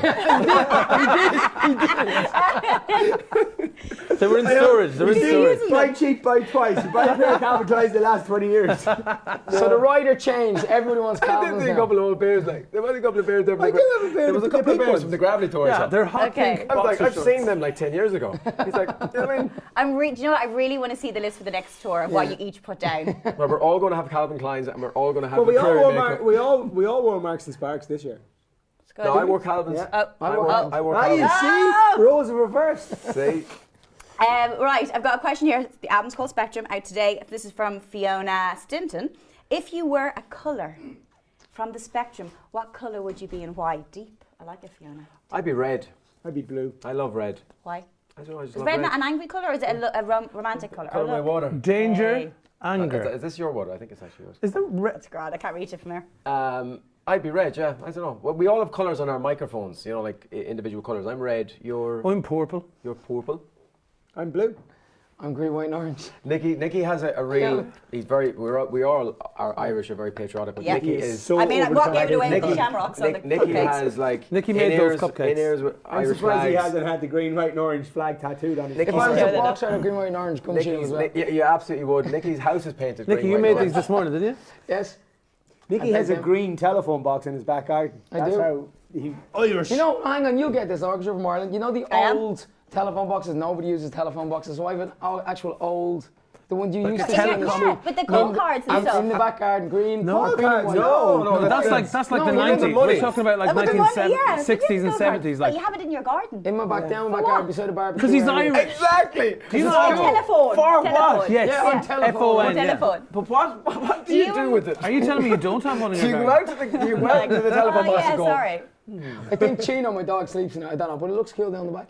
They were in storage. They were in storage.
Buy cheap, buy twice. You buy a pair of Calvin Kleins the last 20 years.
So the rider changed. Everybody wants
I
Calvins
did see a
now.
couple of old bears, like there was a couple of bears there.
I did have a pair
There was a
of the
couple of
pink
bears
ones.
from the Gravity tour.
Yeah, they're hot
Okay.
pink
I was like,
boxer
I've
shorts.
seen them like 10 years ago. He's like, you know what I mean?
do you know what? I really want to see the list for the next tour of what you each put down.
Well, we're all going to have Calvin Kleins and we're all going to have
But
the
we all,
Prairie
wore
makeup.
we all wore Marks and Sparks this year.
It's good.
No, I wore Calvin's.
Yeah.
Oh,
I wore
Ah, you
Calvin's.
see? Roles are reversed.
See?
Right, I've got a question here. The album's called Spectrum, out today. This is from Fiona Stinton. If you were a colour from the spectrum, what colour would you be and why? Deep. I like it, Fiona.
I'd be red.
I'd be blue.
I love red.
Why?
I don't know, I just
Is
love
red
red.
not an angry colour or is it a romantic colour?
Colour my water.
Danger,
Hey.
anger.
Is this your water? I think it's actually yours.
Is there red?
That's grand, I can't reach it from here.
I'd be red, yeah. I don't know. Well, we all have colours on our microphones, you know, like individual colours. I'm red, you're
I'm purple.
purple.
I'm blue.
I'm green, white, and orange.
Nicky has a real. He's very. We all are Irish, are very patriotic, but
Yeah.
Nicky
He is
is.
so
I mean, what gave it away with the
Nicky-
shamrocks on the
Nicky
cupcakes?
has like.
Nicky made those cupcakes.
In-ears with
I'm
Irish
surprised he
flags.
hasn't had the green, white, and orange flag tattooed on his
Nicky-
If I was
Yeah,
a
they
boxer, I'd have green, white, and orange gum shield
Nicky's,
as well.
you absolutely would. Nicky's house is painted
Nicky,
green,
you
white,
made
and
these
orange.
this morning, did you?
Yes.
Nicky
I
has a
think-
green telephone box in his back garden.
I
That's
do.
how he.
Irish.
You know, hang on, you'll get this, because you're from Ireland. You know the
I am.
old telephone boxes? Nobody uses telephone boxes. So I have an actual old, the ones you
Like
used
a
to see in
telephone-
the
Yeah,
street.
with the call cards and
In
stuff.
the back garden, green.
No,
green and white.
No, that's like
No,
the
you need the
90s.
money.
We're talking about like
Oh, but the money,
1960s and 70s.
But
Like,
you have it in your garden.
In my back, down my
For
back
what?
garden beside the barbecue.
because he's
area.
Irish.
Exactly.
Do you
For
know?
telephone.
For
telephone.
what?
Yes.
Yeah, on telephone.
F-O-N, yeah.
Telephone.
But what do you do with it?
Are you telling me you don't have one in
So
your
you go
garden?
out to the telephone
Oh
box
yeah,
and go
sorry.
I think Chino, my dog, sleeps in it. I don't know, but it looks cool down the back.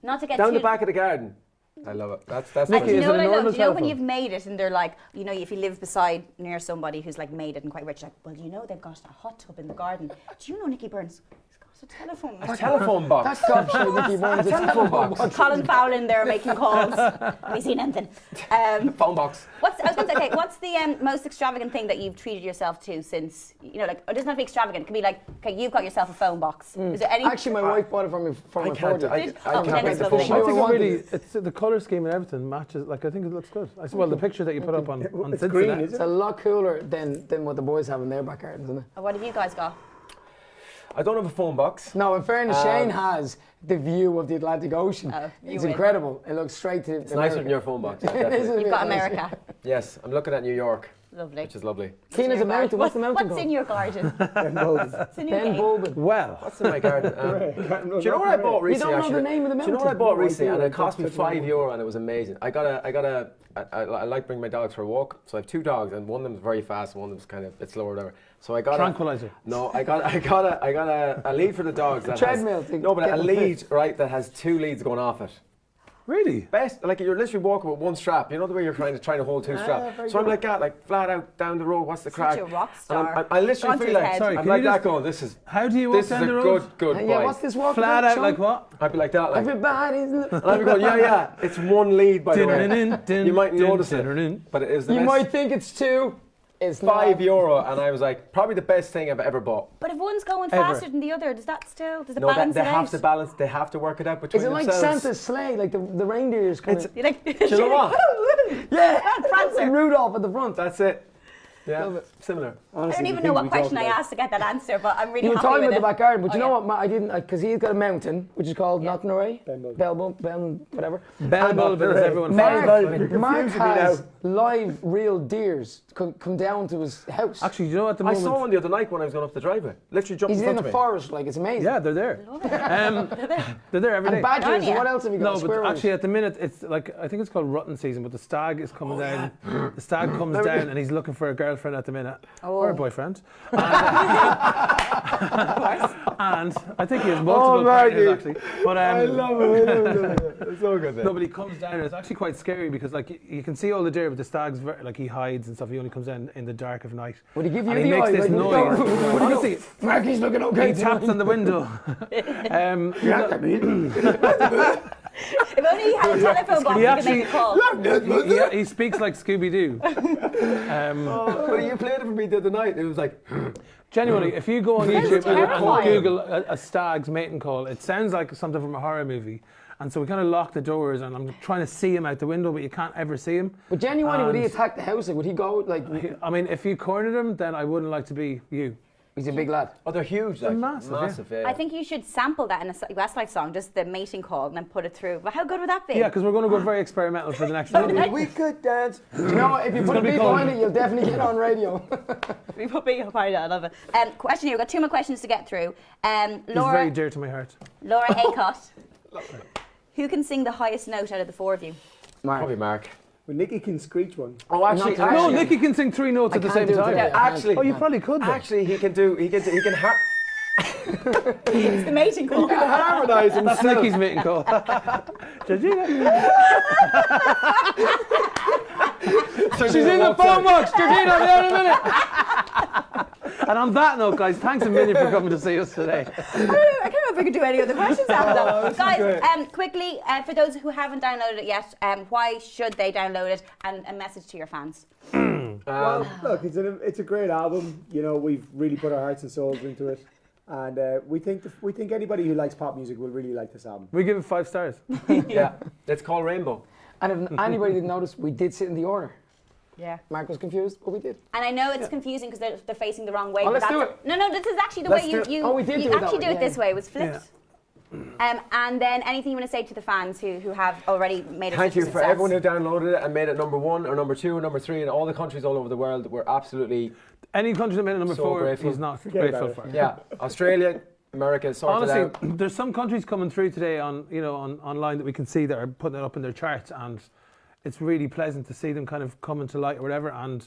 Not to get
down
too
the back of the garden. I love it. That's
And
Nicky,
do you
is
know
it
what
a
I love?
normal
Do you know when
telephone?
you've made it and they're like, you know, if you live beside near somebody who's like made it and quite rich, like, well, you know, they've got a hot tub in the garden. Do you know Nicky Burns? He's got a telephone.
a telephone box.
That's gobshite, Nicky Burns. A telephone box.
Colin Fowlin there making calls. Have you seen anything?
Phone box.
I was going to say, okay, what's the most extravagant thing that you've treated yourself to since, you know, like, it doesn't have to be extravagant. It can be like, okay, you've got yourself a phone box. Is there any?
Actually, my wife bought it for me for my 40th.
Oh,
I
then
can't
it's
make the
lovely.
phone
I
box.
think it
wanted
really,
it.
it's the colour scheme and everything matches. Like, I think it looks good. I said, well, the picture that you put up on
It's
Insta
green,
net.
is
It's
it?
a lot cooler than what the boys have in their back gardens, isn't it?
What have you guys got?
I don't have a phone box.
No, in fairness, Shane has the view of the Atlantic Ocean.
Oh, you
It's
win.
incredible. It looks straight to
It's nicer than your phone box.
It is
definitely.
a
You've
bit
got
nice.
America.
Yes, I'm looking at New York,
Lovely.
which is lovely.
Tina's a mountain. What's the mountain
What's
called?
in your garden? It's a new
Ben
game.
Bulbin.
Well,
What's in my garden? Do you know what I bought
You
recently?
don't know the
actually?
name of the
Do you know what I
mountain?
bought
No, I
recently?
do.
And
I
it cost me
just took
€5 and it was amazing. I like bringing my dogs for a walk. So I have two dogs and one of them's very fast and one of them's kind of a bit slower or whatever. So I got
tranquilizer.
No, I got a lead for the dogs. That
treadmill to
Has, no, but
get
a
them
lead, right, that has two leads going off it.
Really?
Best, like you're literally walking with one strap. You know the way you're trying to hold two straps.
very
So I'm
good.
like that, like flat out down the road. What's the crack?
Such a rock
And
star.
I literally
Gone to
feel
his
like
head.
Sorry,
I'm
can
like
you
that
just-
going. This is
How do you walk
this is
down
a
the road?
good
Yeah,
boy.
what's this walk
Flat
about,
out
Sean?
like what?
I'd be like that, like.
Everybody's.
And I'd be going, yeah. It's one lead, by the way. You might notice it, but it is the
You
best.
might think it's two. It's not.
€5, and I was like, probably the best thing I've ever bought.
But if one's going
Ever.
faster than the other, does it
No,
balance
they
it
have
out?
to balance. They have to work it out between
Is it like
themselves.
Santa's sleigh? Like the reindeers kind of.
You're like,
Do you know what?
Yeah,
Prancer.
and Rudolph at the front.
That's it. Yeah,
Love it.
similar.
I don't even know what question I asked to get that answer, but I'm really
You were
happy
talking
with
about the
it.
back garden, but
Oh,
you know
yeah.
what? I didn't, because he's got a mountain, which is called Nothing Array. Ben, whatever. And
Bulbin, as everyone
Mark,
calls it.
Mark has live real deers come down to his house.
Actually, you know at the
I
moment.
saw one the other night when I was going up the driveway. Literally jumped
He's
in
in
front
the
of me.
forest, like it's amazing.
Yeah, they're there. They're there every day.
And badgers.
Narnia.
What else have you got?
No, but
Squirrels.
actually at the minute it's like I think it's called rutting season, but the stag is coming down. The stag comes down and he's looking for a girlfriend at the minute or a boyfriend. And I think he has multiple partners actually. But
I love it. It's so good.
no, but he comes down and it's actually quite scary because like you can see all the deer, but the stag's like he hides and stuff. He only comes down in the dark of night.
Would he give you
And he
the
makes
eye,
this
like,
noise. Honestly,
Marky's looking okay.
he taps on the window.
If only he had a telephone box,
He
he could
actually-
make a call.
he speaks like Scooby Doo.
But you played it for me the other night. It was like,
Genuinely, if you go on
Sounds
YouTube and
terrifying.
Google a stag's mating call, it sounds like something from a horror movie. And so we kind of lock the doors, and I'm trying to see him out the window, but you can't ever see him.
But genuinely, would he
And-
attack the house? Like, would he go like?
I mean, if you cornered him, then I wouldn't like to be you.
He's a big lad.
oh, they're huge. Like,
massive,
yeah.
I think you should sample that in a Westlife song, just the mating call, and then put it through. But how good would that be?
Yeah, because we're going to go very experimental for the next album.
We could dance.
Do you know what? If you put a
gonna be
beat
called-
behind it, you'll definitely get on radio.
We put big part of that. I love it. Question here. We've got two more questions to get through.
He's
Laura
very dear to my heart.
Aycott. Who can sing the highest note out of the four of you?
Mark.
Probably Mark.
Well, Nicky can screech one.
Oh, actually,
Not
No,
actually-
Nicky can sing 3 notes
I
at the
can't
same
do it
time.
today.
Actually,
Oh, you probably could. Then.
Actually, he can
It's the mating call.
harmonise
That's
himself.
Nicky's meeting call. Georgina. She's in the phone box. Georgina, I'll be out in a minute. And on that note, guys, thanks a million for coming to see us today.
I can't remember if we could do any other questions after that. Guys,
great.
quickly, for those who haven't downloaded it yet, why should they download it? And a message to your fans.
Well, look, it's a great album. You know, we've really put our hearts and souls into it, and we think anybody who likes pop music will really like this album.
We give it 5 stars.
Yeah, it's called Rainbow.
And if anybody didn't notice, we did sit in the order.
Yeah.
Mark was confused, but we did.
And I know it's confusing because they're facing the wrong way.
Oh,
but
let's do
that's-
it.
No, this is actually the
Let's
way
do it.
you
Oh, we did
you
do it that
actually
way,
do it
yeah.
this way. It was flipped. And then anything you want to say to the fans who have already made it
Thank
such a
you for
success?
everyone who downloaded it and made it number 1 or number 2 or number 3 in all the countries all over the world. We're absolutely,
Any country that made it number
So
4,
grateful.
he's not
Forget
grateful
about
for.
yeah, Australia, America, sorted
Honestly,
out.
there's some countries coming through today on online that we can see that are putting it up in their charts, and it's really pleasant to see them kind of coming to light or whatever. And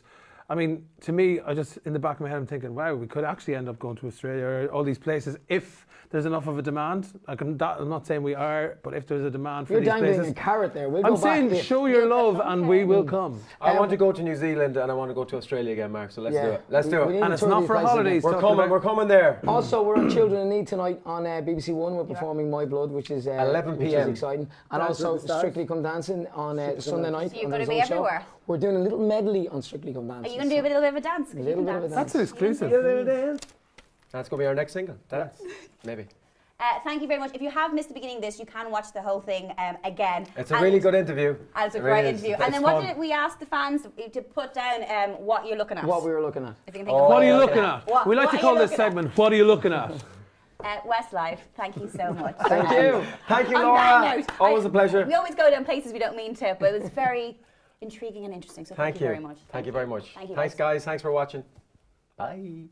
I mean, to me, I just in the back of my head, I'm thinking, wow, we could actually end up going to Australia or all these places if there's enough of a demand. I'm not saying we are, but if there's a demand for
You're
these
dangling
places,
a carrot there. We'll
I'm
go back
saying
if.
show your love and we will come.
I want to go to New Zealand and I want to go to Australia again, Mark, so let's do it. Let's do
We
it.
need
And
to
it's
tour
not
these
for
places
holidays.
again.
We're coming there.
Also, we're on Children in Need tonight on BBC One. We're performing My Blood, which is
11
which is
p.m.
exciting, and
Dance with
also
the Stars.
Strictly Come Dancing on Sunday night.
So you're
on
gonna
the
be
Zone Show.
everywhere?
We're doing a little medley on Strictly Come
Are
Dancing.
you going to do a little bit of a dance? 'Cause you
little
can
bit of a
dance.
That's an exclusive.
That's going to be our next single. Dance. Maybe.
Thank you very much. If you have missed the beginning of this, you can watch the whole thing again.
It's a
And-
really good interview.
And it's a
It
great
really is.
interview.
It's
And then what
fun.
did we ask the fans to put down what you're looking at?
What we were looking at.
If you can think
Oh,
of
What are you
okay.
looking at?
What-
We like
what
to
are
call
you
this
looking at?
segment, What are you looking at?
Westlife, thank you so much.
Thank you.
Thank you,
On
Laura.
that note,
Always a pleasure.
We always go down places we don't mean to, but it was very intriguing and interesting. So thank you very much.
Thank you very much.
Thank you,
Thanks,
guys.
guys. Thanks for watching. Bye.